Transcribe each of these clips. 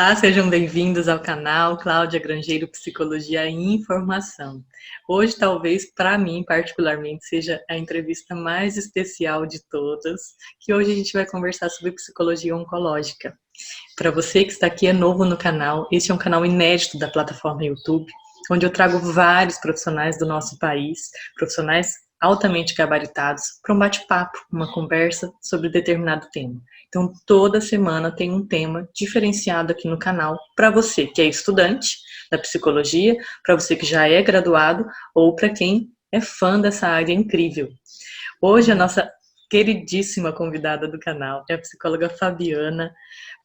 Olá, sejam bem-vindos ao canal Cláudia Grangeiro Psicologia e Informação. Hoje, talvez, para mim, particularmente, seja a entrevista mais especial de todas, que hoje a gente vai conversar sobre psicologia oncológica. Para você que está aqui é novo no canal, este é um canal inédito da plataforma YouTube, onde eu trago vários profissionais do nosso país, profissionais altamente gabaritados, para um bate-papo, uma conversa sobre determinado tema. Então, toda semana tem um tema diferenciado aqui no canal para você que é estudante da psicologia, para você que já é graduado ou para quem é fã dessa área incrível. Hoje, a nossa queridíssima convidada do canal é a psicóloga Fabiana.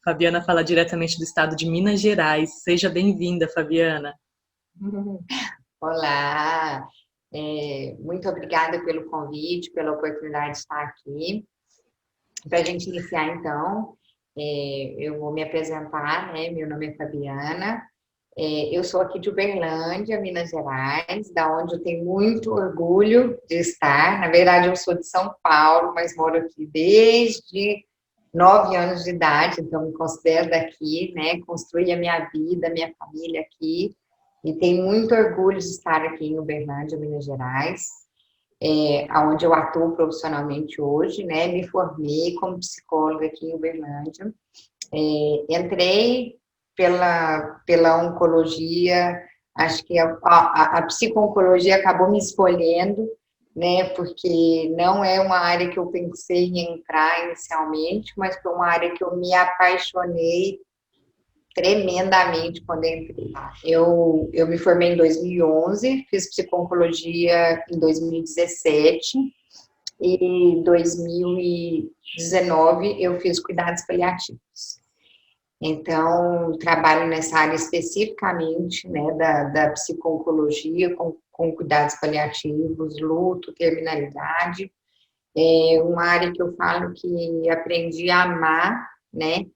Fabiana fala diretamente do estado de Minas Gerais. Seja bem-vinda, Fabiana. Olá, muito obrigada pelo convite, pela oportunidade de estar aqui. Para a gente iniciar, então, eu vou me apresentar, né? Meu nome é Fabiana, eu sou aqui de Uberlândia, Minas Gerais, da onde eu tenho muito orgulho de estar. Na verdade, eu sou de São Paulo, mas moro aqui desde 9 anos de idade, então me considero daqui, né? Construí a minha vida, a minha família aqui, e tenho muito orgulho de estar aqui em Uberlândia, Minas Gerais, onde eu atuo profissionalmente hoje, né? Me formei como psicóloga aqui em Uberlândia. Entrei pela oncologia, acho que a psico-oncologia acabou me escolhendo, né? Porque não é uma área que eu pensei em entrar inicialmente, mas foi uma área que eu me apaixonei tremendamente quando entrei. Eu me formei em 2011, fiz psico-oncologia em 2017 e em 2019 eu fiz cuidados paliativos. Então, trabalho nessa área especificamente, né, da psico-oncologia, com cuidados paliativos, luto, terminalidade. É uma área que eu falo que aprendi a amar, né,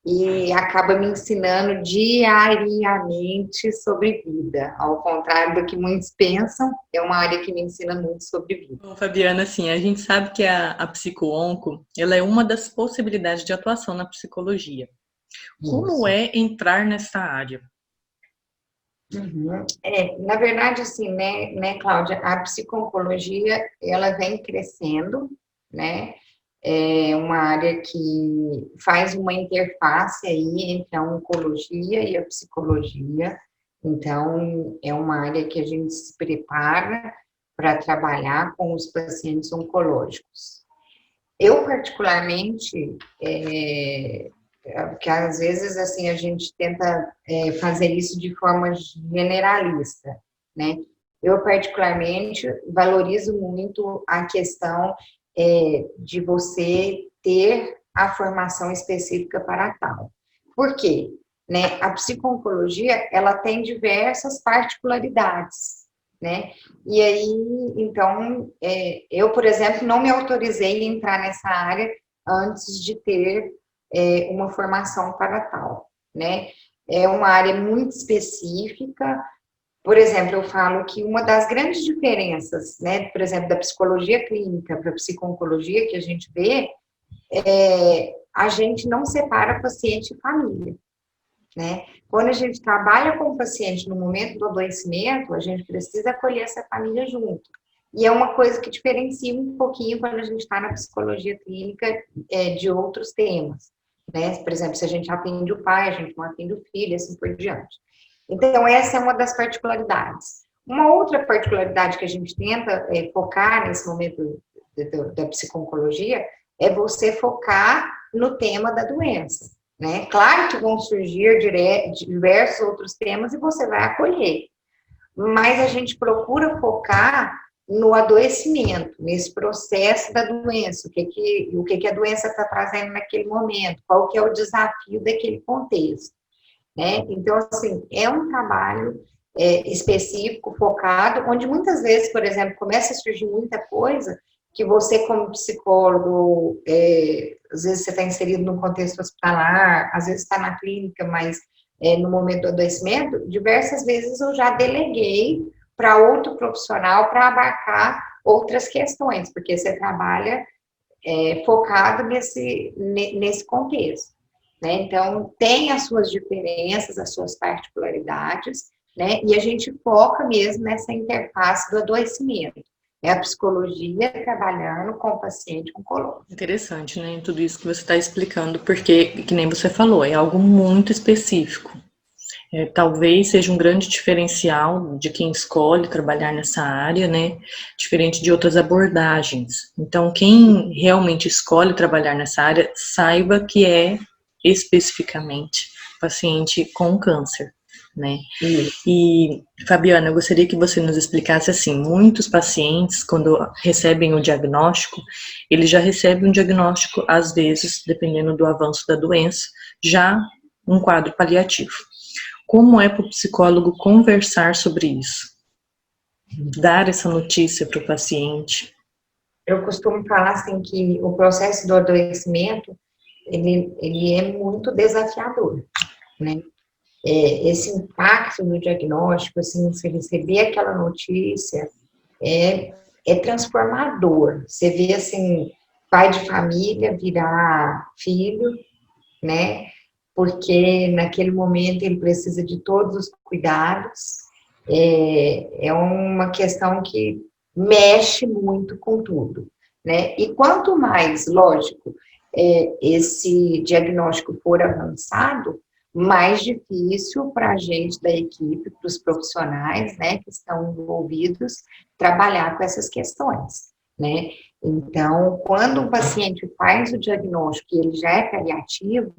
e acaba me ensinando diariamente sobre vida. Ao contrário do que muitos pensam, é uma área que me ensina muito sobre vida. Bom, Fabiana, assim, a gente sabe que a psico-onco, ela é uma das possibilidades de atuação na psicologia. Como Isso. é entrar nessa área? Uhum. Na verdade, assim, né, Cláudia, a psico-oncologia, ela vem crescendo, né, é uma área que faz uma interface aí entre a oncologia e a psicologia, então, é uma área que a gente se prepara para trabalhar com os pacientes oncológicos. Eu, particularmente, porque às vezes, assim, a gente tenta fazer isso de forma generalista, né? Eu, particularmente, valorizo muito a questão de você ter a formação específica para tal. Por quê? Né? A psico-oncologia, ela tem diversas particularidades, né? E aí, então, eu, por exemplo, não me autorizei a entrar nessa área antes de ter uma formação para tal, né? É uma área muito específica. Por exemplo, eu falo que uma das grandes diferenças, né, por exemplo, da psicologia clínica para a psico-oncologia que a gente vê, a gente não separa paciente e família, né? Quando a gente trabalha com o paciente no momento do adoecimento, a gente precisa acolher essa família junto. E é uma coisa que diferencia um pouquinho quando a gente está na psicologia clínica de outros temas, né? Por exemplo, se a gente atende o pai, a gente não atende o filho, assim por diante. Então, essa é uma das particularidades. Uma outra particularidade que a gente tenta focar nesse momento da psico-oncologia é você focar no tema da doença, né? Claro que vão surgir diversos outros temas e você vai acolher, mas a gente procura focar no adoecimento, nesse processo da doença, o que a doença está trazendo naquele momento, qual que é o desafio daquele contexto, né? Então, assim, é um trabalho específico, focado, onde muitas vezes, por exemplo, começa a surgir muita coisa que você, como psicólogo, às vezes você está inserido num contexto hospitalar, às vezes está na clínica, mas no momento do adoecimento, diversas vezes eu já deleguei para outro profissional para abarcar outras questões, porque você trabalha focado nesse contexto. né? Então, tem as suas diferenças, as suas particularidades, né? E a gente foca mesmo nessa interface do adoecimento. É a psicologia trabalhando com o paciente oncológico. Interessante, né? Tudo isso que você está explicando, porque, que nem você falou, é algo muito específico. Talvez seja um grande diferencial de quem escolhe trabalhar nessa área, né? Diferente de outras abordagens. Então, quem realmente escolhe trabalhar nessa área, saiba que é especificamente paciente com câncer, né? E, Fabiana, eu gostaria que você nos explicasse assim, muitos pacientes, quando recebem o diagnóstico, eles já recebem um diagnóstico, às vezes, dependendo do avanço da doença, já um quadro paliativo. Como é para o psicólogo conversar sobre isso? Dar essa notícia para o paciente? Eu costumo falar assim que o processo do adoecimento, ele é muito desafiador, né? Esse impacto no diagnóstico, assim, você receber aquela notícia, é transformador. Você vê, assim, pai de família virar filho, né? Porque naquele momento ele precisa de todos os cuidados. É uma questão que mexe muito com tudo, né? E quanto mais, lógico, esse diagnóstico for avançado, mais difícil para a gente da equipe, para os profissionais, né, que estão envolvidos, trabalhar com essas questões, né? Então, quando o paciente faz o diagnóstico e ele já é paliativo,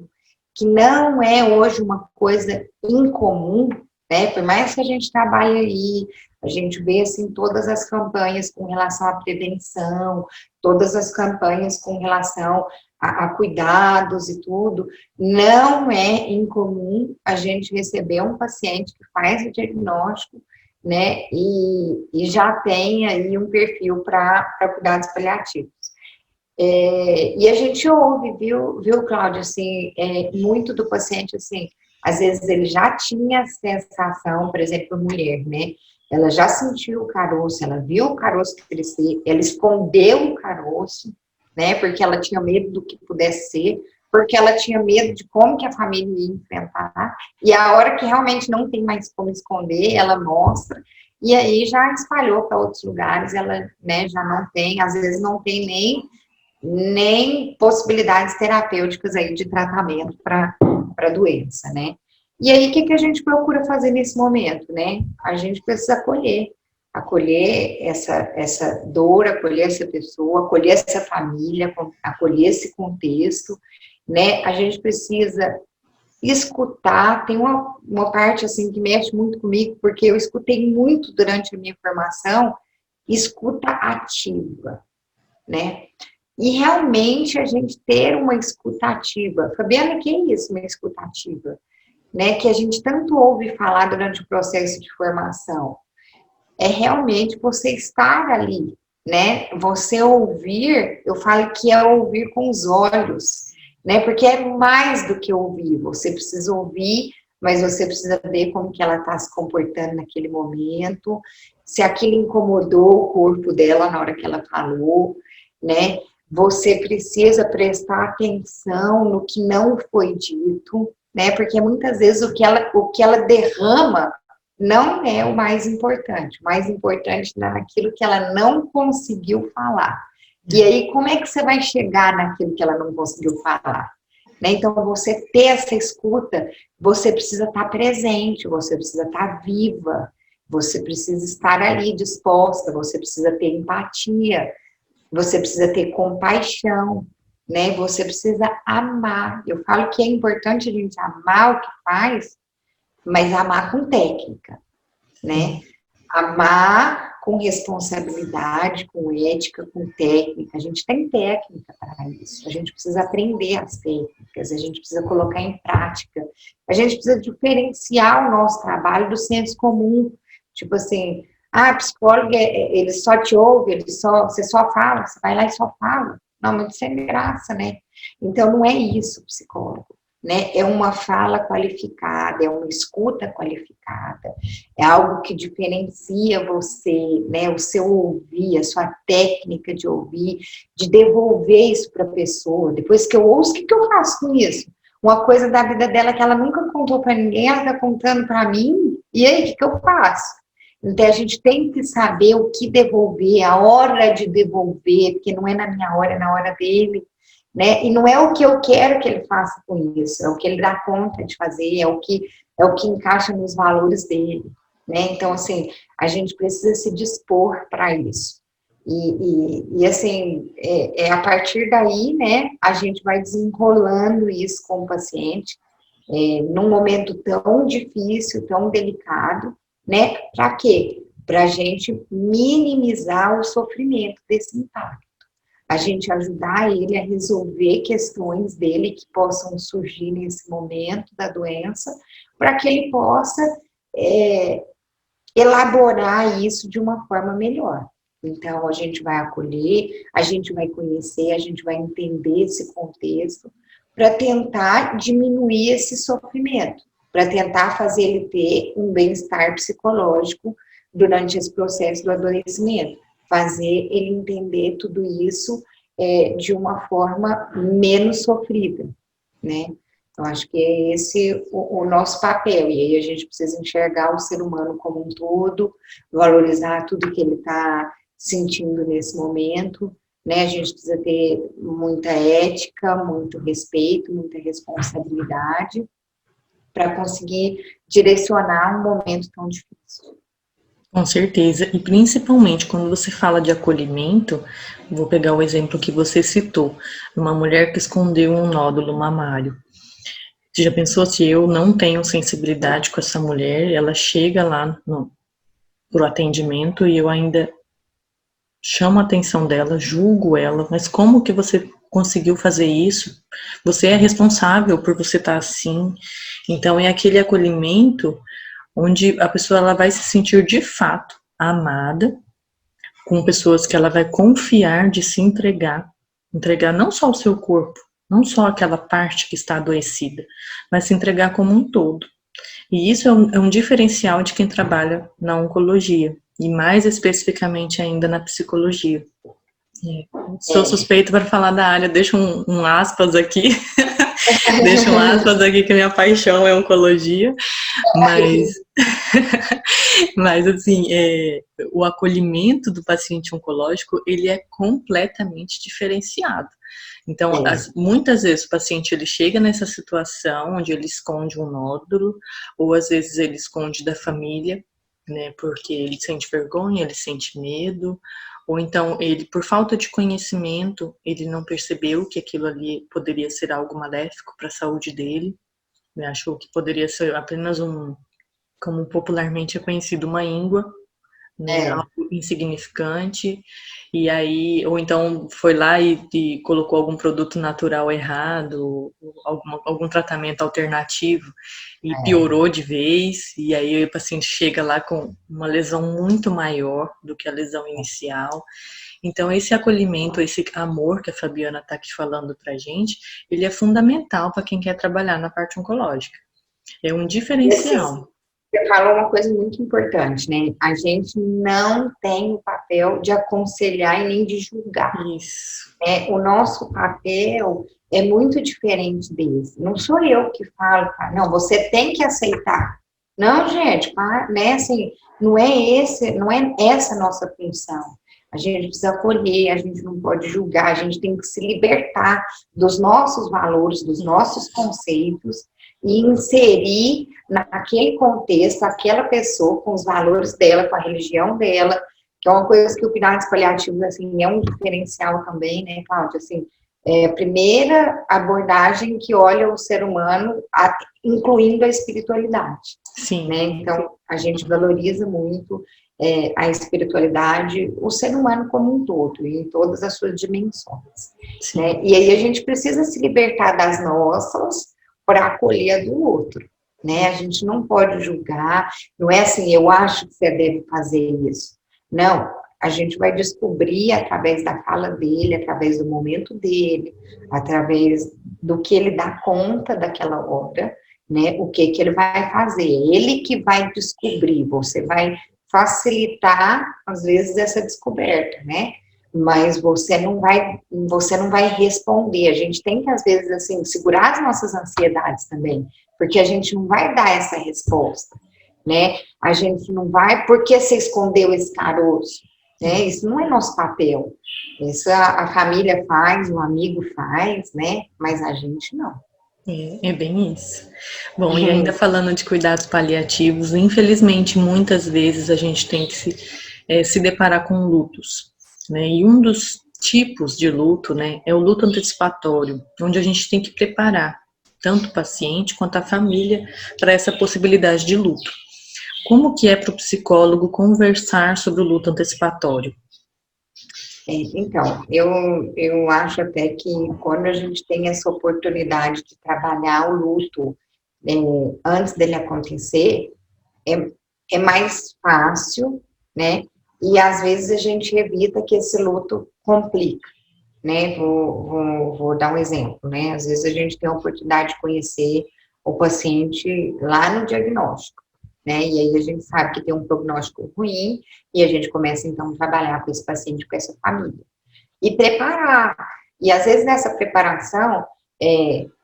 que não é hoje uma coisa incomum, né? Por mais que a gente trabalhe aí, a gente vê assim todas as campanhas com relação à prevenção, todas as campanhas com relação a cuidados e tudo, não é incomum a gente receber um paciente que faz o diagnóstico, né? E já tem aí um perfil para cuidados paliativos. E a gente ouve, viu, Cláudia, assim, muito do paciente, assim, às vezes ele já tinha a sensação, por exemplo, mulher, né? Ela já sentiu o caroço, ela viu o caroço crescer, ela escondeu o caroço, né? Porque ela tinha medo do que pudesse ser, porque ela tinha medo de como que a família ia enfrentar, e a hora que realmente não tem mais como esconder, ela mostra, e aí já espalhou para outros lugares, ela, né, já não tem, às vezes não tem nem possibilidades terapêuticas aí de tratamento para a doença, né? E aí, o que a gente procura fazer nesse momento, né? A gente precisa acolher essa dor, acolher essa pessoa, acolher essa família, acolher esse contexto, né? A gente precisa escutar, tem uma parte, assim, que mexe muito comigo, porque eu escutei muito durante a minha formação, escuta ativa, né? E realmente a gente ter uma escutativa. Fabiana, o que é isso, uma escutativa? Né, que a gente tanto ouve falar durante o processo de formação. É realmente você estar ali, né? Você ouvir, eu falo que é ouvir com os olhos, né? Porque é mais do que ouvir. Você precisa ouvir, mas você precisa ver como que ela está se comportando naquele momento, se aquilo incomodou o corpo dela na hora que ela falou, né? Você precisa prestar atenção no que não foi dito, né? Porque muitas vezes o que ela derrama não é o mais importante. O mais importante é naquilo que ela não conseguiu falar. E aí, como é que você vai chegar naquilo que ela não conseguiu falar? Né? Então, você ter essa escuta, você precisa estar presente, você precisa estar viva, você precisa estar ali disposta, você precisa ter empatia, você precisa ter compaixão, né? Você precisa amar. Eu falo que é importante a gente amar o que faz, mas amar com técnica, né? Amar com responsabilidade, com ética, com técnica. A gente tem técnica para isso. A gente precisa aprender as técnicas, a gente precisa colocar em prática. A gente precisa diferenciar o nosso trabalho do senso comum. Tipo assim, psicólogo, ele só te ouve, você só fala, você vai lá e só fala. Não, mas isso é graça, né? Então, não é isso, psicólogo, né? É uma fala qualificada, é uma escuta qualificada, é algo que diferencia você, né? O seu ouvir, a sua técnica de ouvir, de devolver isso para a pessoa. Depois que eu ouço, o que eu faço com isso? uma coisa da vida dela que ela nunca contou para ninguém, ela está contando para mim, e aí, o que eu faço? Então, a gente tem que saber o que devolver, a hora de devolver, porque não é na minha hora, é na hora dele, né? E não é o que eu quero que ele faça com isso, é o que ele dá conta de fazer, é o que encaixa nos valores dele, né? Então, assim, a gente precisa se dispor para isso. Assim, a partir daí, né, a gente vai desenrolando isso com o paciente, num momento tão difícil, tão delicado, né? Para quê? Para a gente minimizar o sofrimento desse impacto. A gente ajudar ele a resolver questões dele que possam surgir nesse momento da doença, para que ele possa elaborar isso de uma forma melhor. Então, a gente vai acolher, a gente vai conhecer, a gente vai entender esse contexto para tentar diminuir esse sofrimento, para tentar fazer ele ter um bem-estar psicológico durante esse processo do adoecimento, fazer ele entender tudo isso de uma forma menos sofrida, né? Então, acho que é esse o nosso papel, e aí a gente precisa enxergar o ser humano como um todo, valorizar tudo que ele está sentindo nesse momento, né? A gente precisa ter muita ética, muito respeito, muita responsabilidade para conseguir direcionar um momento tão difícil. Com certeza, e principalmente quando você fala de acolhimento, vou pegar o exemplo que você citou, uma mulher que escondeu um nódulo mamário. Você já pensou se eu não tenho sensibilidade com essa mulher, ela chega lá pro atendimento e eu ainda chamo a atenção dela, julgo ela, mas como que você conseguiu fazer isso? Você é responsável por você estar assim. Então é aquele acolhimento onde a pessoa ela vai se sentir de fato amada, com pessoas que ela vai confiar de se entregar não só o seu corpo, não só aquela parte que está adoecida, mas se entregar como um todo. E isso é um diferencial de quem trabalha na oncologia, e mais especificamente ainda na psicologia. Sou suspeita para falar da área, deixo um aspas aqui, deixo um aspas aqui que minha paixão é oncologia, mas assim, o acolhimento do paciente oncológico, ele é completamente diferenciado. Então, muitas vezes o paciente ele chega nessa situação onde ele esconde um nódulo, ou às vezes ele esconde da família, né, porque ele sente vergonha, ele sente medo, ou então ele, por falta de conhecimento, ele não percebeu que aquilo ali poderia ser algo maléfico para a saúde dele, né, achou que poderia ser apenas como popularmente é conhecido, uma íngua, né, algo insignificante, e aí, ou então foi lá e colocou algum produto natural errado, algum tratamento alternativo, e piorou de vez, e aí o paciente chega lá com uma lesão muito maior do que a lesão inicial. Então, esse acolhimento, esse amor que a Fabiana está aqui falando pra gente, ele é fundamental para quem quer trabalhar na parte oncológica. É um diferencial. Você falou uma coisa muito importante, né? A gente não tem o papel de aconselhar e nem de julgar. Isso. O nosso papel é muito diferente desse. Não sou eu que falo, não, você tem que aceitar. Não, gente, né? Assim, não é essa a nossa função. A gente precisa acolher, a gente não pode julgar, a gente tem que se libertar dos nossos valores, dos nossos conceitos e inserir naquele contexto aquela pessoa com os valores dela, com a religião dela, que é uma coisa que o cuidados paliativos, assim, é um diferencial também, né, Cláudia? Assim, a primeira abordagem que olha o ser humano, incluindo a espiritualidade. Sim. Né? Então, a gente valoriza muito a espiritualidade, o ser humano como um todo, em todas as suas dimensões. Né? E aí a gente precisa se libertar das nossas para acolher a do outro. Né? A gente não pode julgar, não é assim, eu acho que você deve fazer isso. Não, a gente vai descobrir através da fala dele, através do momento dele, através do que ele dá conta daquela hora, né? O que ele vai fazer. Ele que vai descobrir, você vai facilitar, às vezes, essa descoberta, né? mas você não vai responder. A gente tem que, às vezes, assim, segurar as nossas ansiedades também, porque a gente não vai dar essa resposta, né? A gente não vai, por que você escondeu esse caroço? Né? Isso não é nosso papel. Isso a família faz, o amigo faz, né? Mas a gente não. É bem isso. Bom, e ainda falando de cuidados paliativos, infelizmente, muitas vezes a gente tem que se deparar com lutos, né? E um dos tipos de luto, né, é o luto antecipatório, onde a gente tem que preparar tanto o paciente quanto a família para essa possibilidade de luto. Como que é para o psicólogo conversar sobre o luto antecipatório? Então, eu acho até que quando a gente tem essa oportunidade de trabalhar o luto antes dele acontecer, é mais fácil, né? E às vezes a gente evita que esse luto complique, né? Vou dar um exemplo, né? Às vezes a gente tem a oportunidade de conhecer o paciente lá no diagnóstico, né? E aí a gente sabe que tem um prognóstico ruim e a gente começa então a trabalhar com esse paciente, com essa família. E preparar. E às vezes nessa preparação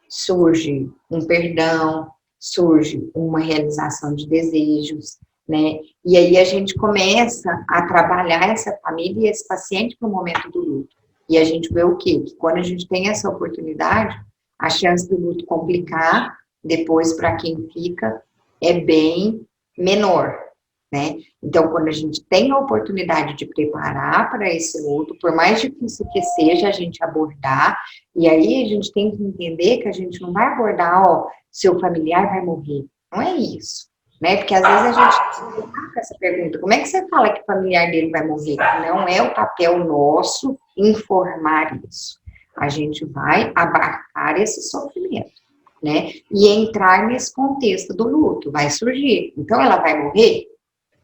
surge um perdão, surge uma realização de desejos, né? E aí a gente começa a trabalhar essa família e esse paciente para o momento do luto. E a gente vê o quê? Que quando a gente tem essa oportunidade, a chance do luto complicar depois para quem fica é bem menor, né? Então, quando a gente tem a oportunidade de preparar para esse luto, por mais difícil que seja a gente abordar, e aí a gente tem que entender que a gente não vai abordar, ó, seu familiar vai morrer. Não é isso, né? Porque às vezes a gente com essa pergunta, como é que você fala que o familiar dele vai morrer? Não é o papel nosso informar isso. A gente vai abarcar esse sofrimento, né? E entrar nesse contexto do luto, vai surgir. Então, ela vai morrer?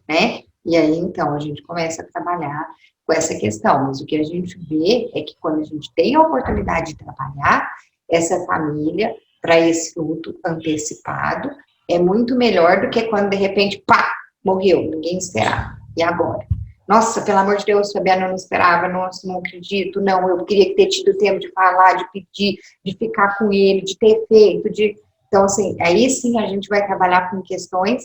Né? E aí, então, a gente começa a trabalhar com essa questão. Mas o que a gente vê é que quando a gente tem a oportunidade de trabalhar essa família para esse luto antecipado, é muito melhor do que quando, de repente, pá, morreu, ninguém esperava. E agora? Nossa, pelo amor de Deus, Fabiana, eu não esperava, nossa, não acredito, não, eu queria ter tido tempo de falar, de pedir, de ficar com ele, de ter feito, de... Então, assim, aí sim a gente vai trabalhar com questões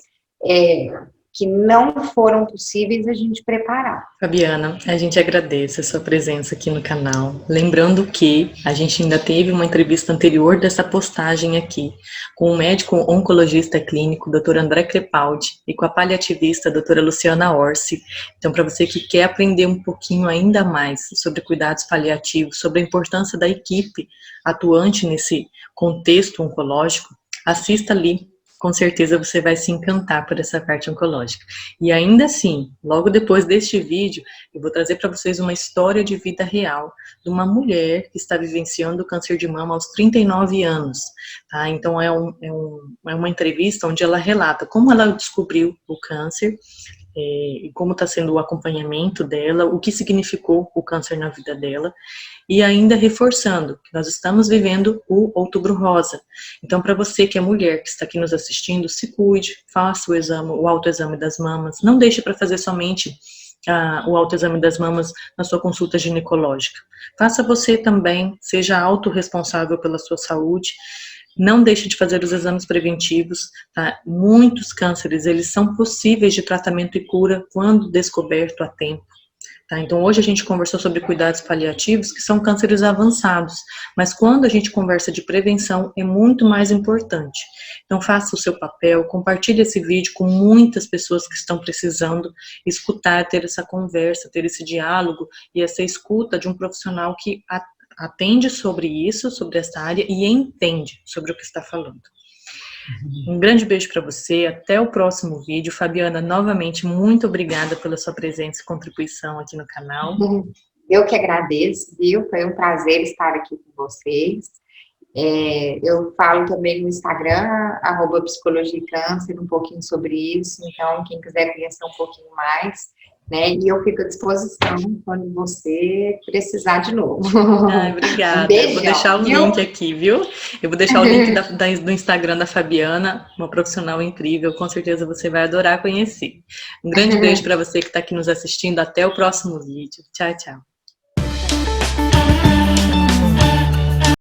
que não foram possíveis a gente preparar. Fabiana, a gente agradece a sua presença aqui no canal. Lembrando que a gente ainda teve uma entrevista anterior dessa postagem aqui, com o médico oncologista clínico, Dr. André Crepaldi, e com a paliativista, doutora Luciana Orsi. Então, para você que quer aprender um pouquinho ainda mais sobre cuidados paliativos, sobre a importância da equipe atuante nesse contexto oncológico, assista ali. Com certeza você vai se encantar por essa parte oncológica. E ainda assim, logo depois deste vídeo, eu vou trazer para vocês uma história de vida real de uma mulher que está vivenciando o câncer de mama aos 39 anos. Tá? Então, é uma entrevista onde ela relata como ela descobriu o câncer, e como está sendo o acompanhamento dela, o que significou o câncer na vida dela, e ainda reforçando que nós estamos vivendo o Outubro Rosa. Então, para você que é mulher, que está aqui nos assistindo, se cuide, faça o autoexame das mamas, não deixe para fazer somente o autoexame das mamas na sua consulta ginecológica. Faça você também, seja autorresponsável pela sua saúde. Não deixe de fazer os exames preventivos, tá? Muitos cânceres, eles são possíveis de tratamento e cura quando descoberto a tempo. Tá? Então, hoje a gente conversou sobre cuidados paliativos, que são cânceres avançados, mas quando a gente conversa de prevenção, é muito mais importante. Então, faça o seu papel, compartilhe esse vídeo com muitas pessoas que estão precisando escutar, ter essa conversa, ter esse diálogo e essa escuta de um profissional que atende sobre isso, sobre essa área e entende sobre o que está falando. Um grande beijo para você, até o próximo vídeo. Fabiana, novamente, muito obrigada pela sua presença e contribuição aqui no canal. Eu que agradeço, viu? Foi um prazer estar aqui com vocês. Eu falo também no Instagram, @psicologiacâncer, um pouquinho sobre isso, então quem quiser conhecer um pouquinho mais, né? E eu fico à disposição quando você precisar de novo. Ai, obrigada. Beijão, eu vou deixar o link aqui, viu? Eu vou deixar o link do Instagram da Fabiana, uma profissional incrível, com certeza você vai adorar conhecer. Um grande beijo para você que está aqui nos assistindo, até o próximo vídeo. Tchau, tchau.